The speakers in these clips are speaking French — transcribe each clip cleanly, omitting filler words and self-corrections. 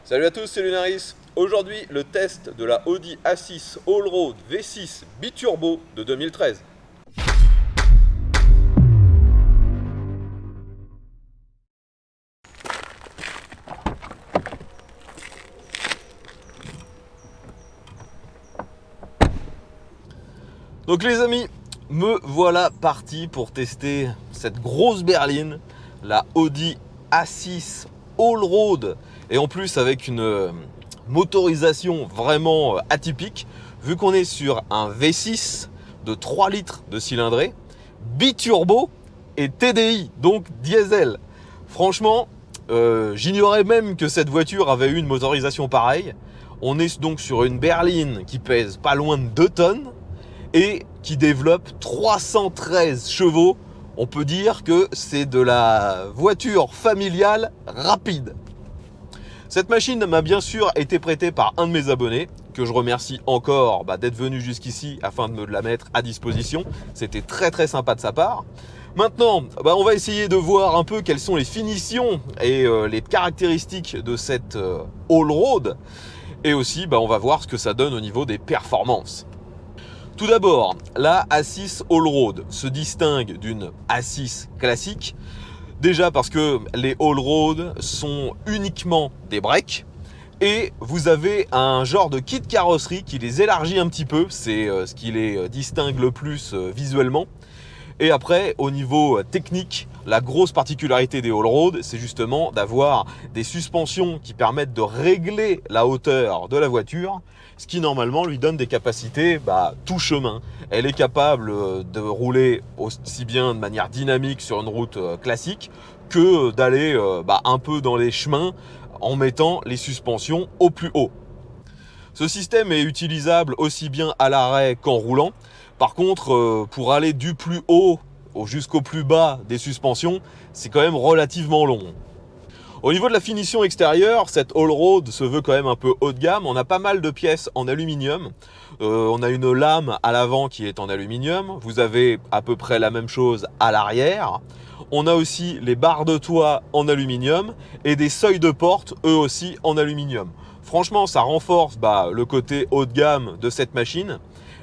Salut à tous, c'est Lunaris. Aujourd'hui, le test de la Audi A6 Allroad V6 Biturbo de 2013. Donc les amis, me voilà parti pour tester cette grosse berline, la Audi A6 Allroad, et en plus avec une motorisation vraiment atypique, vu qu'on est sur un V6 de 3 litres de cylindrée, biturbo et TDI, donc diesel. Franchement, j'ignorais même que cette voiture avait eu une motorisation pareille. On est donc sur une berline qui pèse pas loin de 2 tonnes, et qui développe 313 chevaux. On peut dire que c'est de la voiture familiale rapide. Cette machine m'a bien sûr été prêtée par un de mes abonnés, que je remercie encore d'être venu jusqu'ici afin de me la mettre à disposition. C'était très sympa de sa part. Maintenant, on va essayer de voir un peu quelles sont les finitions et les caractéristiques de cette Allroad. Et aussi, on va voir ce que ça donne au niveau des performances. Tout d'abord, la A6 Allroad se distingue d'une A6 classique. Déjà parce que les Allroad sont uniquement des breaks. Et vous avez un genre de kit carrosserie qui les élargit un petit peu. C'est ce qui les distingue le plus visuellement. Et après, au niveau technique, la grosse particularité des Allroad, c'est justement d'avoir des suspensions qui permettent de régler la hauteur de la voiture, ce qui normalement lui donne des capacités tout chemin. Elle est capable de rouler aussi bien de manière dynamique sur une route classique que d'aller un peu dans les chemins en mettant les suspensions au plus haut. Ce système est utilisable aussi bien à l'arrêt qu'en roulant. Par contre, pour aller du plus haut jusqu'au plus bas des suspensions, c'est quand même relativement long. Au niveau de la finition extérieure, cette Allroad se veut quand même un peu haut de gamme. On a pas mal de pièces en aluminium. On a une lame à l'avant qui est en aluminium. Vous avez à peu près la même chose à l'arrière. On a aussi les barres de toit en aluminium et des seuils de porte, eux aussi en aluminium. Franchement, ça renforce le côté haut de gamme de cette machine.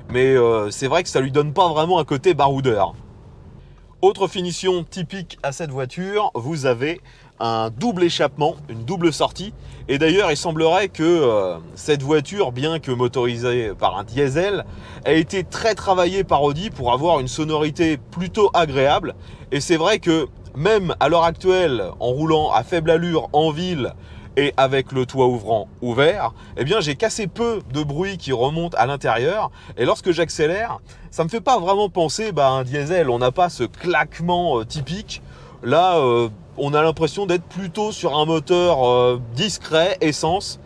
Mais c'est vrai que ça lui donne pas vraiment un côté baroudeur. Autre finition typique à cette voiture, vous avez un double échappement, une double sortie. Et d'ailleurs, il semblerait que cette voiture, bien que motorisée par un diesel, a été très travaillée par Audi pour avoir une sonorité plutôt agréable. Et c'est vrai que même à l'heure actuelle, en roulant à faible allure en ville, et avec le toit ouvrant ouvert, j'ai qu'assez peu de bruit qui remonte à l'intérieur. Et lorsque j'accélère, ça me fait pas vraiment penser à un diesel. On n'a pas ce claquement typique. Là, on a l'impression d'être plutôt sur un moteur discret, essence.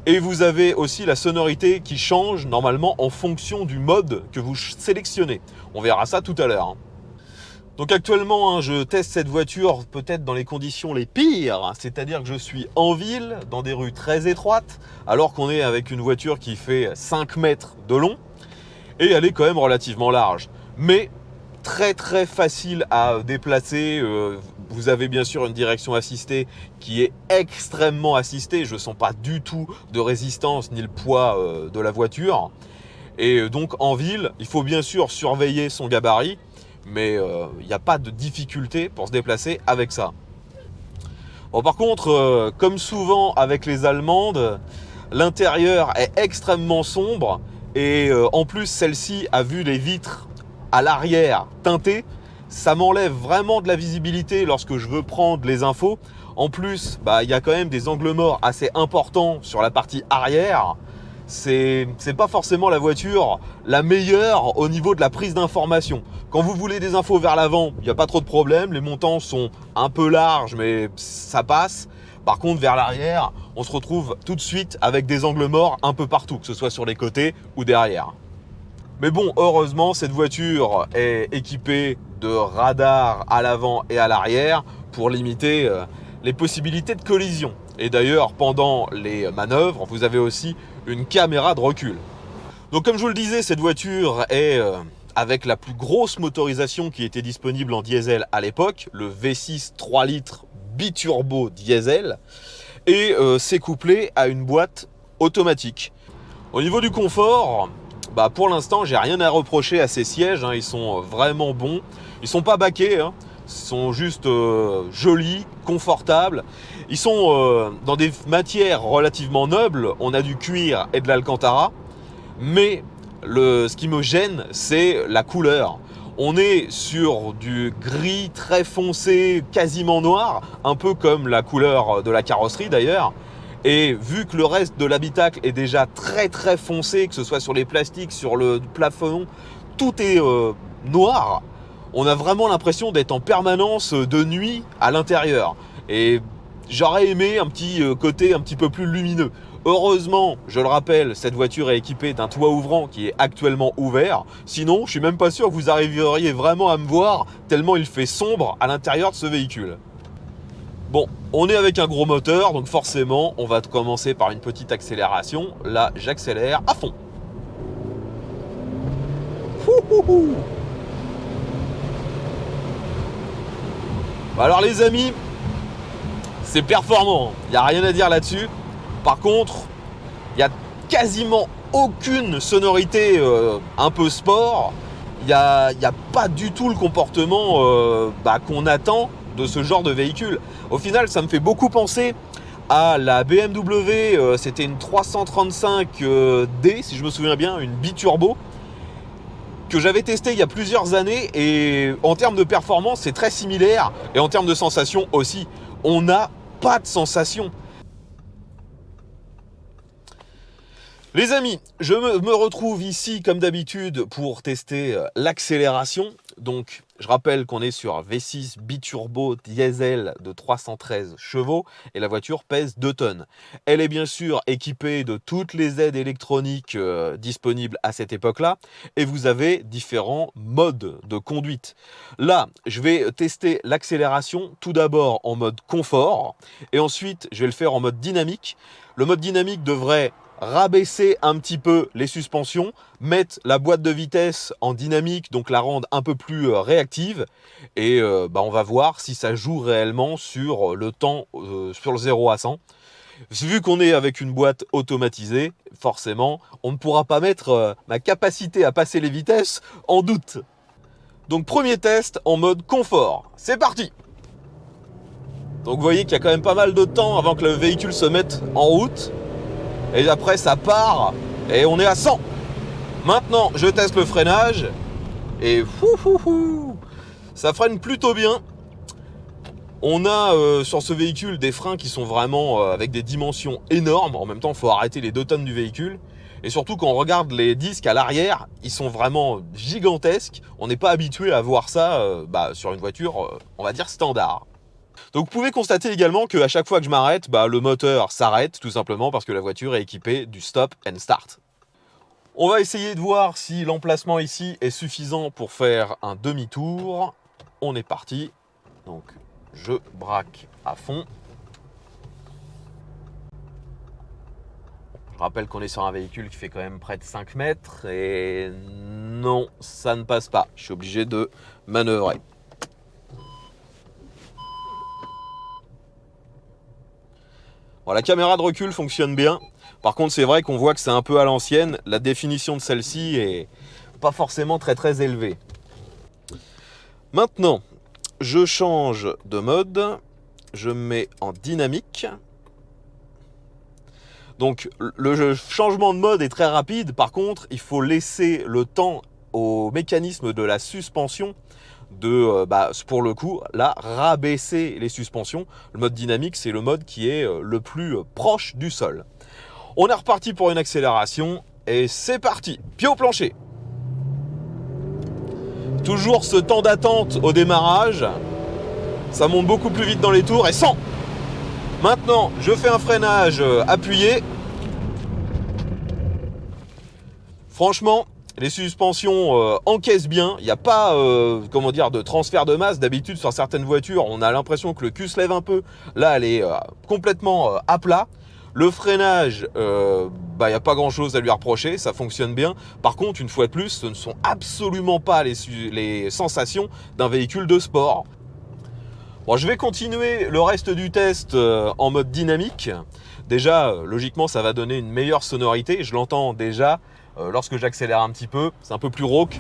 Et vous avez aussi la sonorité qui change normalement en fonction du mode que vous sélectionnez. On verra ça tout à l'heure. Donc actuellement, je teste cette voiture peut-être dans les conditions les pires, c'est-à-dire que je suis en ville, dans des rues très étroites, alors qu'on est avec une voiture qui fait 5 mètres de long, et elle est quand même relativement large. Mais très facile à déplacer. Vous avez bien sûr une direction assistée qui est extrêmement assistée. Je ne sens pas du tout de résistance ni le poids de la voiture. Et donc en ville, il faut bien sûr surveiller son gabarit. Mais il n'y a pas de difficulté pour se déplacer avec ça. Bon, par contre, comme souvent avec les Allemandes, l'intérieur est extrêmement sombre et en plus celle-ci a vu les vitres à l'arrière teintées. Ça m'enlève vraiment de la visibilité lorsque je veux prendre les infos. En plus, il y a quand même des angles morts assez importants sur la partie arrière. C'est pas forcément la voiture la meilleure au niveau de la prise d'information. Quand vous voulez des infos vers l'avant, il n'y a pas trop de problème. Les montants sont un peu larges, mais ça passe. Par contre, vers l'arrière, on se retrouve tout de suite avec des angles morts un peu partout, que ce soit sur les côtés ou derrière. Mais bon, heureusement, cette voiture est équipée de radars à l'avant et à l'arrière pour limiter les possibilités de collision. Et d'ailleurs, pendant les manœuvres, vous avez aussi une caméra de recul. Donc comme je vous le disais, cette voiture est avec la plus grosse motorisation qui était disponible en diesel à l'époque, le V6 3 litres biturbo diesel. et c'est couplé à une boîte automatique. Au niveau du confort, bah pour l'instant j'ai rien à reprocher à ces sièges, hein, ils sont vraiment bons, ils sont pas baquets, hein, ils sont juste jolis, confortables, ils sont dans des matières relativement nobles, on a du cuir et de l'alcantara, mais ce qui me gêne c'est la couleur. On est sur du gris très foncé, quasiment noir, un peu comme la couleur de la carrosserie d'ailleurs. Et vu que le reste de l'habitacle est déjà très très foncé, que ce soit sur les plastiques, sur le plafond, tout est noir, on a vraiment l'impression d'être en permanence de nuit à l'intérieur. Et j'aurais aimé un petit côté un petit peu plus lumineux. Heureusement, je le rappelle, cette voiture est équipée d'un toit ouvrant qui est actuellement ouvert. Sinon, je suis même pas sûr que vous arriveriez vraiment à me voir, tellement il fait sombre à l'intérieur de ce véhicule. Bon, on est avec un gros moteur, donc forcément, on va commencer par une petite accélération. Là, j'accélère à fond. Ouhouhou. Alors les amis, c'est performant, il n'y a rien à dire là-dessus. Par contre, il n'y a quasiment aucune sonorité un peu sport. Il n'y a pas du tout le comportement qu'on attend de ce genre de véhicule. Au final, ça me fait beaucoup penser à la BMW, c'était une 335D, si je me souviens bien, une biturbo, que j'avais testé il y a plusieurs années, et en termes de performance, c'est très similaire, et en termes de sensation aussi. On n'a pas de sensation. Les amis, je me retrouve ici comme d'habitude pour tester l'accélération. Donc je rappelle qu'on est sur V6 biturbo diesel de 313 chevaux et la voiture pèse 2 tonnes. Elle est bien sûr équipée de toutes les aides électroniques disponibles à cette époque-là et vous avez différents modes de conduite. Là, je vais tester l'accélération tout d'abord en mode confort et ensuite je vais le faire en mode dynamique. Le mode dynamique devrait rabaisser un petit peu les suspensions, mettre la boîte de vitesse en dynamique, donc la rendre un peu plus réactive, et on va voir si ça joue réellement sur le temps, sur le 0 à 100. Vu qu'on est avec une boîte automatisée, forcément, on ne pourra pas mettre ma capacité à passer les vitesses en doute. Donc premier test en mode confort, c'est parti! Donc vous voyez qu'il y a quand même pas mal de temps avant que le véhicule se mette en route. Et après ça part et on est à 100. Maintenant je teste le freinage et ça freine plutôt bien. On a sur ce véhicule des freins qui sont vraiment avec des dimensions énormes. En même temps il faut arrêter les 2 tonnes du véhicule. Et surtout quand on regarde les disques à l'arrière, ils sont vraiment gigantesques. On n'est pas habitué à voir ça sur une voiture on va dire standard. Donc vous pouvez constater également qu'à chaque fois que je m'arrête, le moteur s'arrête tout simplement parce que la voiture est équipée du stop and start. On va essayer de voir si l'emplacement ici est suffisant pour faire un demi-tour. On est parti. Donc je braque à fond. Je rappelle qu'on est sur un véhicule qui fait quand même près de 5 mètres et non, ça ne passe pas. Je suis obligé de manœuvrer. Bon, la caméra de recul fonctionne bien. Par contre, c'est vrai qu'on voit que c'est un peu à l'ancienne. La définition de celle-ci est pas forcément très élevée. Maintenant, je change de mode. Je me mets en dynamique. Donc, le changement de mode est très rapide. Par contre, il faut laisser le temps au mécanisme de la suspension de, pour le coup, là, rabaisser les suspensions. Le mode dynamique, c'est le mode qui est le plus proche du sol. On est reparti pour une accélération et c'est parti. Pied au plancher. Toujours ce temps d'attente au démarrage. Ça monte beaucoup plus vite dans les tours et 100. Maintenant, je fais un freinage appuyé. Franchement, les suspensions encaissent bien, il n'y a pas de transfert de masse. D'habitude sur certaines voitures, on a l'impression que le cul se lève un peu. Là, elle est complètement à plat. Le freinage, il n'y a pas grand chose à lui reprocher, ça fonctionne bien. Par contre, une fois de plus, ce ne sont absolument pas les sensations d'un véhicule de sport. Bon, je vais continuer le reste du test en mode dynamique. Déjà, logiquement, ça va donner une meilleure sonorité. Je l'entends déjà lorsque j'accélère un petit peu. C'est un peu plus rauque.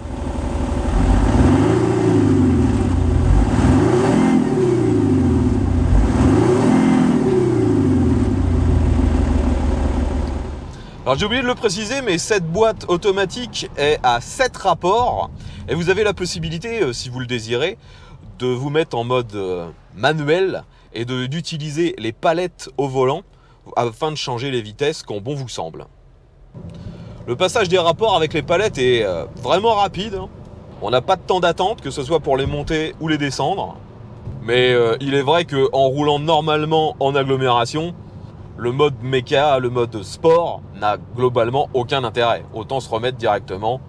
Alors j'ai oublié de le préciser, mais cette boîte automatique est à 7 rapports. Et vous avez la possibilité, si vous le désirez, de vous mettre en mode manuel et d'utiliser les palettes au volant afin de changer les vitesses quand bon vous semble. Le passage des rapports avec les palettes est vraiment rapide. On n'a pas de temps d'attente, que ce soit pour les monter ou les descendre. Mais il est vrai qu'en roulant normalement en agglomération, le mode méca, le mode sport n'a globalement aucun intérêt. Autant se remettre directement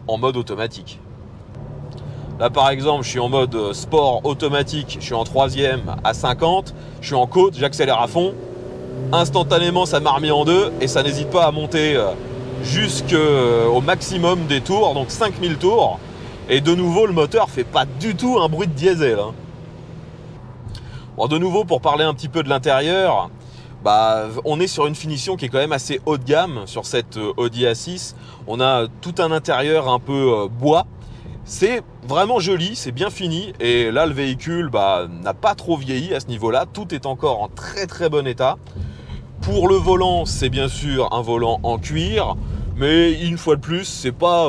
en mode automatique. Là par exemple, je suis en mode sport automatique, je suis en 3e à 50, je suis en côte, j'accélère à fond. Instantanément, ça m'a remis en deux et ça n'hésite pas à monter jusqu'au maximum des tours, donc 5000 tours. Et de nouveau, le moteur fait pas du tout un bruit de diesel. Bon, de nouveau, pour parler un petit peu de l'intérieur, on est sur une finition qui est quand même assez haut de gamme sur cette Audi A6. On a tout un intérieur un peu bois. C'est vraiment joli, c'est bien fini. Et là, le véhicule n'a pas trop vieilli à ce niveau-là. Tout est encore en très très bon état. Pour le volant, c'est bien sûr un volant en cuir. Mais une fois de plus, c'est pas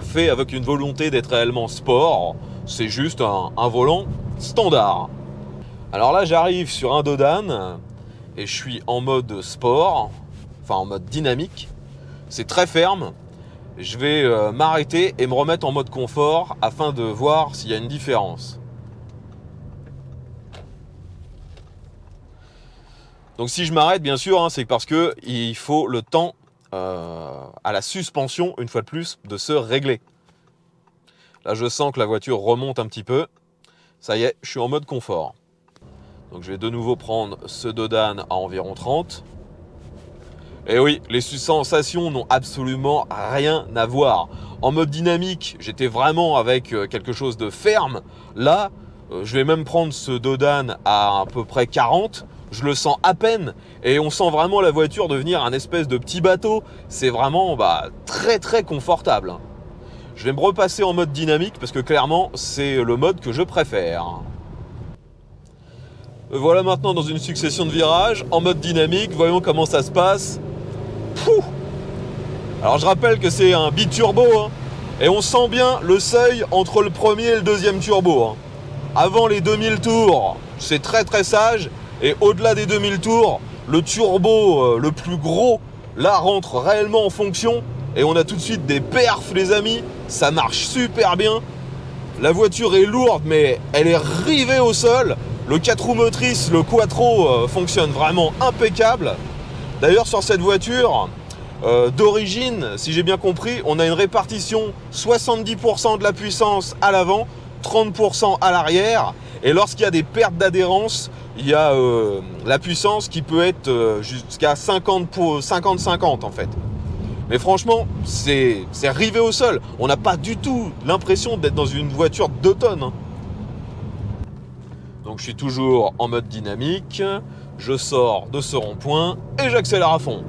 fait avec une volonté d'être réellement sport. C'est juste un volant standard. Alors là, j'arrive sur un Dodane. Et je suis en mode sport, enfin en mode dynamique. C'est très ferme. Je vais m'arrêter et me remettre en mode confort afin de voir s'il y a une différence. Donc si je m'arrête, bien sûr, c'est parce qu'il faut le temps à la suspension, une fois de plus, de se régler. Là, je sens que la voiture remonte un petit peu. Ça y est, je suis en mode confort. Donc je vais de nouveau prendre ce Dodane à environ 30. Et oui, les sensations n'ont absolument rien à voir. En mode dynamique, j'étais vraiment avec quelque chose de ferme. Là, je vais même prendre ce Dodane à peu près 40. Je le sens à peine. Et on sent vraiment la voiture devenir un espèce de petit bateau. C'est vraiment très très confortable. Je vais me repasser en mode dynamique parce que clairement, c'est le mode que je préfère. Voilà maintenant dans une succession de virages, en mode dynamique, voyons comment ça se passe. Pouh. Alors je rappelle que c'est un biturbo, et on sent bien le seuil entre le premier et le deuxième turbo. Avant les 2000 tours, c'est très très sage, et au-delà des 2000 tours, le turbo le plus gros, là rentre réellement en fonction, et on a tout de suite des perfs les amis, ça marche super bien. La voiture est lourde, mais elle est rivée au sol. Le 4 roues motrices, le Quattro fonctionne vraiment impeccable. D'ailleurs sur cette voiture, d'origine, si j'ai bien compris, on a une répartition 70% de la puissance à l'avant, 30% à l'arrière. Et lorsqu'il y a des pertes d'adhérence, il y a la puissance qui peut être jusqu'à 50-50 en fait. Mais franchement, c'est rivé au sol. On n'a pas du tout l'impression d'être dans une voiture de 2 tonnes. Donc je suis toujours en mode dynamique, je sors de ce rond-point et j'accélère à fond.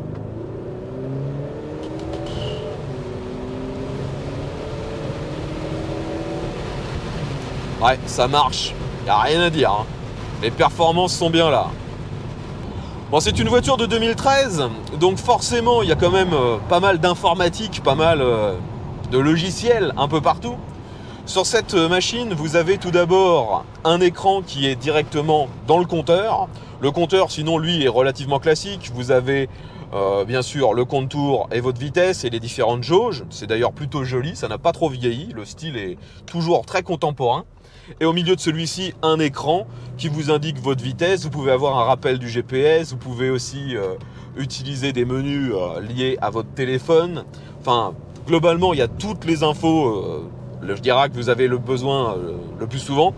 Ouais, ça marche, il n'y a rien à dire. Les performances sont bien là. Bon, c'est une voiture de 2013, donc forcément il y a quand même pas mal d'informatique, pas mal de logiciels un peu partout. Sur cette machine, vous avez tout d'abord un écran qui est directement dans le compteur. Le compteur, sinon, lui, est relativement classique. Vous avez bien sûr le contour et votre vitesse et les différentes jauges. C'est d'ailleurs plutôt joli, ça n'a pas trop vieilli. Le style est toujours très contemporain. Et au milieu de celui-ci, un écran qui vous indique votre vitesse. Vous pouvez avoir un rappel du GPS. Vous pouvez aussi utiliser des menus liés à votre téléphone. Enfin, globalement, il y a toutes les infos je dirais que vous avez le besoin le plus souvent.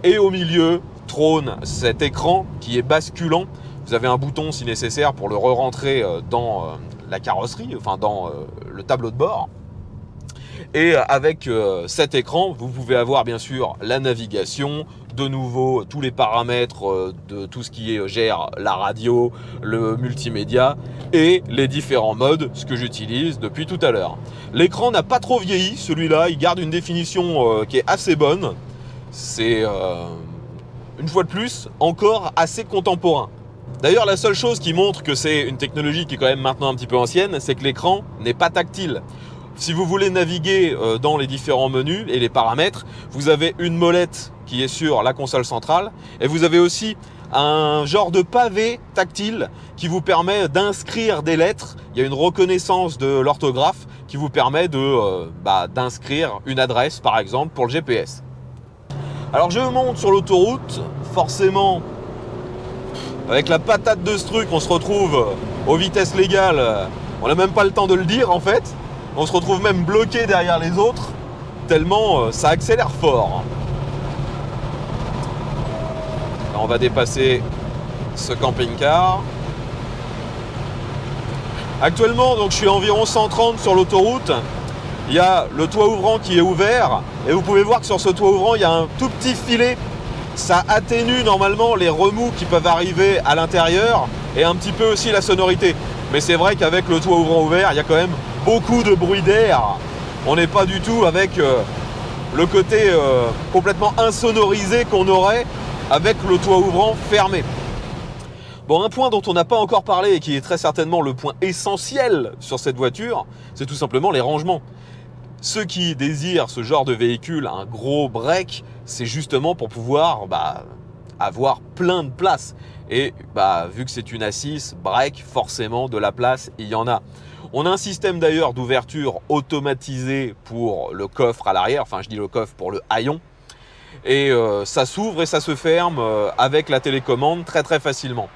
Et au milieu trône cet écran qui est basculant. Vous avez un bouton si nécessaire pour le re-rentrer dans la carrosserie, enfin dans le tableau de bord. Et avec cet écran, vous pouvez avoir bien sûr la navigation, de nouveau tous les paramètres de tout ce qui gère la radio, le multimédia et les différents modes, ce que j'utilise depuis tout à l'heure. L'écran n'a pas trop vieilli, celui-là, il garde une définition qui est assez bonne. C'est, une fois de plus, encore assez contemporain. D'ailleurs, la seule chose qui montre que c'est une technologie qui est quand même maintenant un petit peu ancienne, c'est que l'écran n'est pas tactile. Si vous voulez naviguer dans les différents menus et les paramètres, vous avez une molette qui est sur la console centrale et vous avez aussi un genre de pavé tactile qui vous permet d'inscrire des lettres. Il y a une reconnaissance de l'orthographe qui vous permet d'inscrire une adresse, par exemple, pour le GPS. Alors je monte sur l'autoroute, forcément, avec la patate de ce truc, on se retrouve aux vitesses légales. On n'a même pas le temps de le dire en fait. On se retrouve même bloqué derrière les autres, tellement ça accélère fort. Là, on va dépasser ce camping-car. Actuellement, donc, je suis à environ 130 sur l'autoroute. Il y a le toit ouvrant qui est ouvert. Et vous pouvez voir que sur ce toit ouvrant, il y a un tout petit filet. Ça atténue normalement les remous qui peuvent arriver à l'intérieur et un petit peu aussi la sonorité. Mais c'est vrai qu'avec le toit ouvrant ouvert, il y a quand même beaucoup de bruit d'air. On n'est pas du tout avec le côté complètement insonorisé qu'on aurait avec le toit ouvrant fermé. Bon, un point dont on n'a pas encore parlé et qui est très certainement le point essentiel sur cette voiture, c'est tout simplement les rangements. Ceux qui désirent ce genre de véhicule, un gros break, c'est justement pour pouvoir avoir plein de place. Et vu que c'est une A6 break, forcément de la place, il y en a. On a un système d'ailleurs d'ouverture automatisé pour le coffre à l'arrière, enfin je dis le coffre pour le haillon. Et ça s'ouvre et ça se ferme avec la télécommande très facilement.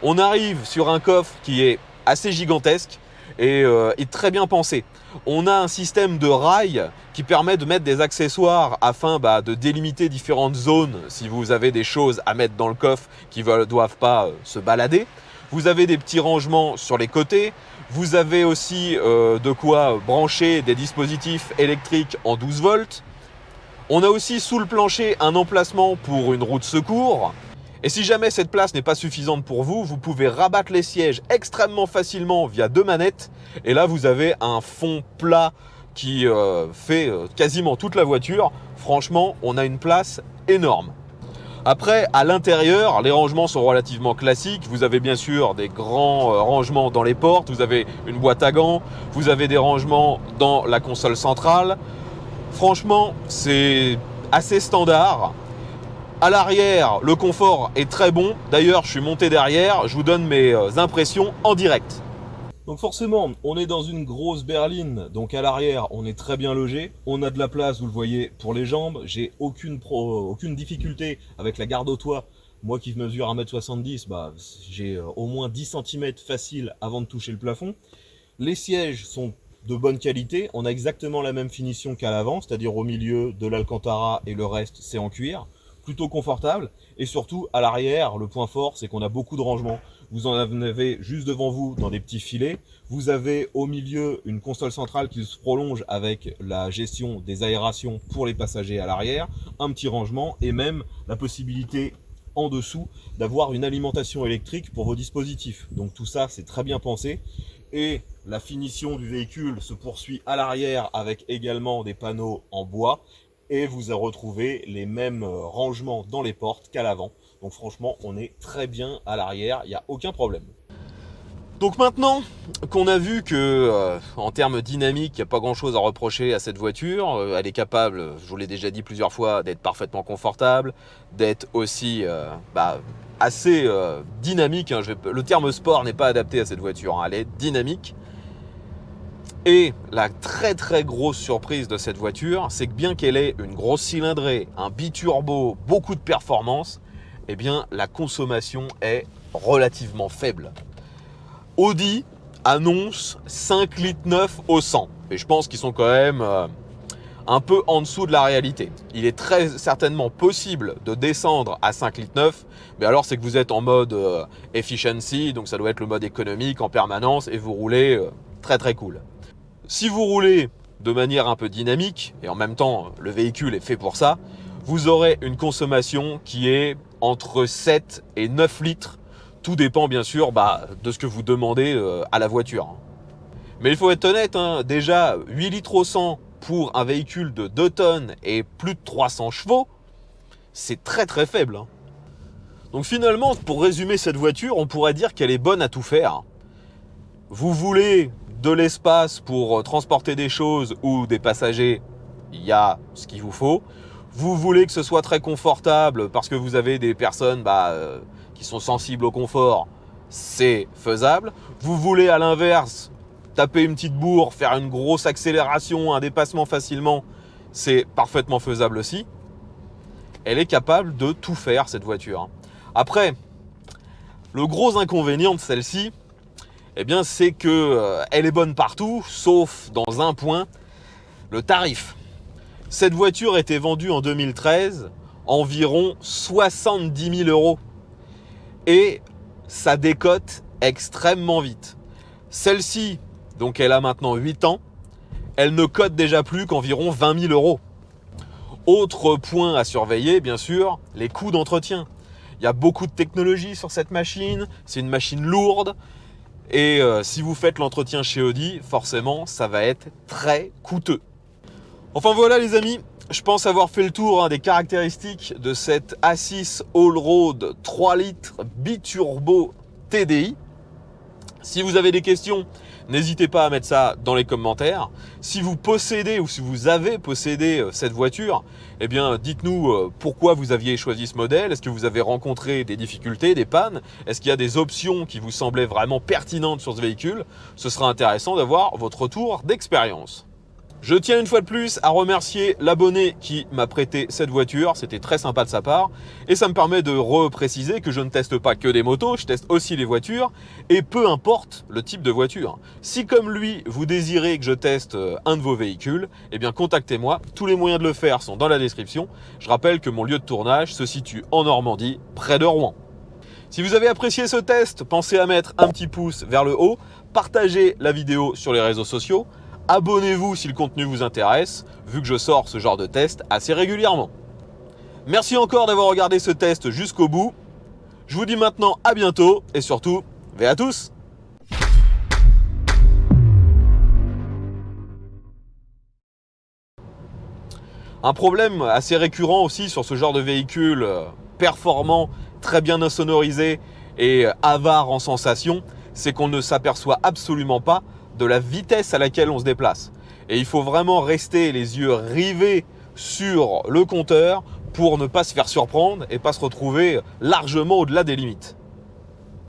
On arrive sur un coffre qui est assez gigantesque et est très bien pensé. On a un système de rails qui permet de mettre des accessoires afin de délimiter différentes zones si vous avez des choses à mettre dans le coffre qui ne doivent pas se balader. Vous avez des petits rangements sur les côtés. Vous avez aussi de quoi brancher des dispositifs électriques en 12 volts. On a aussi sous le plancher un emplacement pour une roue de secours. Et si jamais cette place n'est pas suffisante pour vous, vous pouvez rabattre les sièges extrêmement facilement via 2 manettes. Et là, vous avez un fond plat qui fait quasiment toute la voiture. Franchement, on a une place énorme. Après, à l'intérieur, les rangements sont relativement classiques. Vous avez bien sûr des grands rangements dans les portes. Vous avez une boîte à gants. Vous avez des rangements dans la console centrale. Franchement, c'est assez standard. À l'arrière, le confort est très bon. D'ailleurs, je suis monté derrière. Je vous donne mes impressions en direct. Donc forcément, on est dans une grosse berline. Donc à l'arrière, on est très bien logé. On a de la place, vous le voyez, pour les jambes. J'ai aucune difficulté avec la garde au toit. Moi qui mesure 1m70, j'ai au moins 10 cm facile avant de toucher le plafond. Les sièges sont de bonne qualité. On a exactement la même finition qu'à l'avant, c'est-à-dire au milieu de l'Alcantara et le reste, c'est en cuir. Plutôt confortable. Et surtout, à l'arrière, le point fort, c'est qu'on a beaucoup de rangements. Vous en avez juste devant vous dans des petits filets. Vous avez au milieu une console centrale qui se prolonge avec la gestion des aérations pour les passagers à l'arrière, un petit rangement et même la possibilité en dessous d'avoir une alimentation électrique pour vos dispositifs. Donc tout ça, c'est très bien pensé. Et la finition du véhicule se poursuit à l'arrière avec également des panneaux en bois. Et vous retrouvez les mêmes rangements dans les portes qu'à l'avant. Donc franchement, on est très bien à l'arrière, il n'y a aucun problème. Donc maintenant qu'on a vu que en termes dynamiques, il n'y a pas grand chose à reprocher à cette voiture, elle est capable, je vous l'ai déjà dit plusieurs fois, d'être parfaitement confortable, d'être aussi assez dynamique. Le terme sport n'est pas adapté à cette voiture, elle est dynamique. Et la très grosse surprise de cette voiture, c'est que bien qu'elle ait une grosse cylindrée, un biturbo, beaucoup de performance, eh bien la consommation est relativement faible. Audi annonce 5,9 litres au 100. Et je pense qu'ils sont quand même un peu en dessous de la réalité. Il est très certainement possible de descendre à 5,9 litres, mais alors c'est que vous êtes en mode efficiency, donc ça doit être le mode économique en permanence et vous roulez très cool. Si vous roulez de manière un peu dynamique, et en même temps le véhicule est fait pour ça, vous aurez une consommation qui est entre 7 et 9 litres. Tout dépend bien sûr de ce que vous demandez à la voiture. Mais il faut être honnête, déjà 8 litres au 100 pour un véhicule de 2 tonnes et plus de 300 chevaux, c'est très très faible. Donc finalement, pour résumer cette voiture, on pourrait dire qu'elle est bonne à tout faire. Vous voulez de l'espace pour transporter des choses ou des passagers, il y a ce qu'il vous faut. Vous voulez que ce soit très confortable parce que vous avez des personnes qui sont sensibles au confort, c'est faisable. Vous voulez à l'inverse taper une petite bourre, faire une grosse accélération, un dépassement facilement, c'est parfaitement faisable aussi. Elle est capable de tout faire cette voiture. Après, le gros inconvénient de celle-ci, c'est que elle est bonne partout, sauf dans un point, le tarif. Cette voiture a été vendue en 2013 environ 70 000 €. Et ça décote extrêmement vite. Celle-ci, donc elle a maintenant 8 ans, elle ne cote déjà plus qu'environ 20 000 €. Autre point à surveiller, bien sûr, les coûts d'entretien. Il y a beaucoup de technologie sur cette machine, c'est une machine lourde. Et si vous faites l'entretien chez Audi, forcément, ça va être très coûteux. Enfin voilà les amis, je pense avoir fait le tour des caractéristiques de cette A6 Allroad 3 litres biturbo TDI. Si vous avez des questions, n'hésitez pas à mettre ça dans les commentaires. Si vous possédez ou si vous avez possédé cette voiture, dites-nous pourquoi vous aviez choisi ce modèle. Est-ce que vous avez rencontré des difficultés, des pannes? Est-ce qu'il y a des options qui vous semblaient vraiment pertinentes sur ce véhicule? Ce sera intéressant d'avoir votre retour d'expérience. Je tiens une fois de plus à remercier l'abonné qui m'a prêté cette voiture, c'était très sympa de sa part et ça me permet de repréciser que je ne teste pas que des motos, je teste aussi les voitures et peu importe le type de voiture. Si comme lui vous désirez que je teste un de vos véhicules, contactez-moi, tous les moyens de le faire sont dans la description. Je rappelle que mon lieu de tournage se situe en Normandie, près de Rouen. Si vous avez apprécié ce test, pensez à mettre un petit pouce vers le haut, partagez la vidéo sur les réseaux sociaux. Abonnez-vous si le contenu vous intéresse, vu que je sors ce genre de test assez régulièrement. Merci encore d'avoir regardé ce test jusqu'au bout. Je vous dis maintenant à bientôt et surtout, ve à tous! Un problème assez récurrent aussi sur ce genre de véhicule performant, très bien insonorisé et avare en sensations, c'est qu'on ne s'aperçoit absolument pas de la vitesse à laquelle on se déplace. Et il faut vraiment rester les yeux rivés sur le compteur pour ne pas se faire surprendre et pas se retrouver largement au-delà des limites.